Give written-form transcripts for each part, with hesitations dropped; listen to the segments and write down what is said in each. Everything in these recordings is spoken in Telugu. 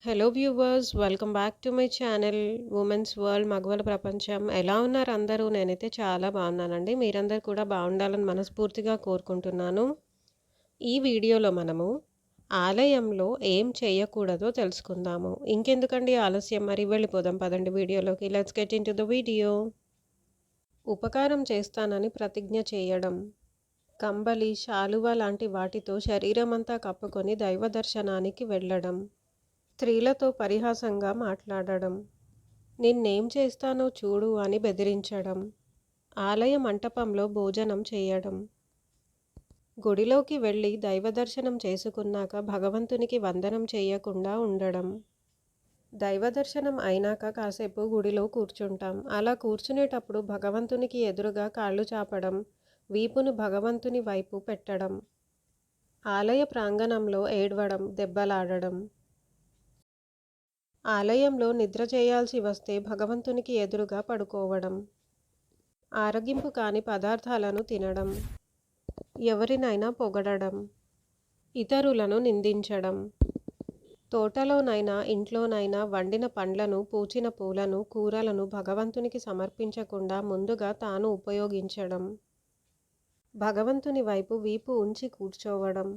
Hello viewers, welcome back to my channel women's world మగవాళ్ళ ప్రపంచం. ఎలా ఉన్నారు అందరూ? నేనైతే చాలా బాగున్నానండి. మీరందరూ కూడా బాగుండాలని మనస్ఫూర్తిగా కోరుకుంటున్నాను. ఈ వీడియోలో మనము ఆలయంలో ఏం చేయకూడదో తెలుసుకుందాము. ఇంకెందుకండి ఆలస్యం, మరి వెళ్ళిపోదాం పదండి వీడియోలోకి. Let's get in to the video. ఉపకారం చేస్తానని ప్రతిజ్ఞ చేయడం, కంబలి, శాలువ లాంటి వాటితో శరీరమంతా కప్పుకొని దైవ దర్శనానికి వెళ్ళడం, స్త్రీలతో పరిహాసంగా మాట్లాడడం, నిన్నేం చేస్తానో చూడు అని బెదిరించడం, ఆలయ మంటపంలో భోజనం చేయడం, గుడిలోకి వెళ్ళి దైవదర్శనం చేసుకున్నాక భగవంతునికి వందనం చేయకుండా ఉండడం. దైవదర్శనం అయినాక కాసేపు గుడిలో కూర్చుంటాం. అలా కూర్చునేటప్పుడు భగవంతునికి ఎదురుగా కాళ్ళు చాపడం, వీపును భగవంతుని వైపు పెట్టడం, ఆలయ ప్రాంగణంలో ఏడవడం, దెబ్బలాడడం, ఆలయంలో నిద్ర చేయాల్సి వస్తే భగవంతునికి ఎదురుగా పడుకోవడం, ఆరగింపు కాని పదార్థాలను తినడం, ఎవరినైనా పొగడడం, ఇతరులను నిందించడం, తోటలోనైనా ఇంట్లోనైనా వండిన పండ్లను, పూచిన పూలను, కూరలను భగవంతునికి సమర్పించకుండా ముందుగా తాను ఉపయోగించడం, భగవంతుని వైపు వీపు ఉంచి కూర్చోవడం,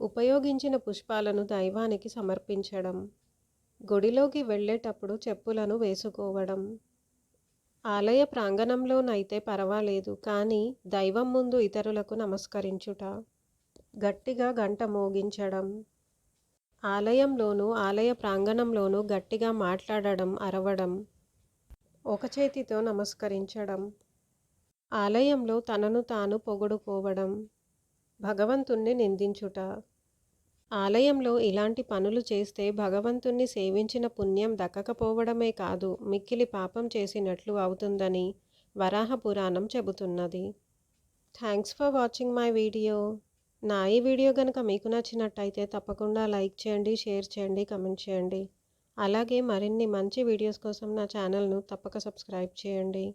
ఉపయోగించిన పుష్పాలను దైవానికి సమర్పించడం, గుడిలోకి వెళ్ళేటప్పుడు చెప్పులను వేసుకోవడం, ఆలయ ప్రాంగణంలోనైతే పర్వాలేదు, కానీ దైవం ముందు ఇతరులకు నమస్కరించుట, గట్టిగా గంట మోగించడం, ఆలయంలోనూ ఆలయ ప్రాంగణంలోనూ గట్టిగా మాట్లాడడం, అరవడం, ఒక చేతితో నమస్కరించడం, ఆలయంలో తనను తాను పొగుడుకోవడం, భగవంతుణ్ణి నిందించుట. ఆలయంలో ఇలాంటి పనులు చేస్తే భగవంతుణ్ణి సేవించిన పుణ్యం దక్కకపోవడమే కాదు, మిక్కిలి పాపం చేసినట్లు అవుతుందని వరాహ పురాణం చెబుతున్నది. Thanks for watching my video. నా ఈ వీడియో కనుక మీకు నచ్చినట్టయితే తప్పకుండా లైక్ చేయండి, షేర్ చేయండి, కమెంట్ చేయండి. అలాగే మరిన్ని మంచి వీడియోస్ కోసం నా ఛానల్ను తప్పక సబ్స్క్రైబ్ చేయండి.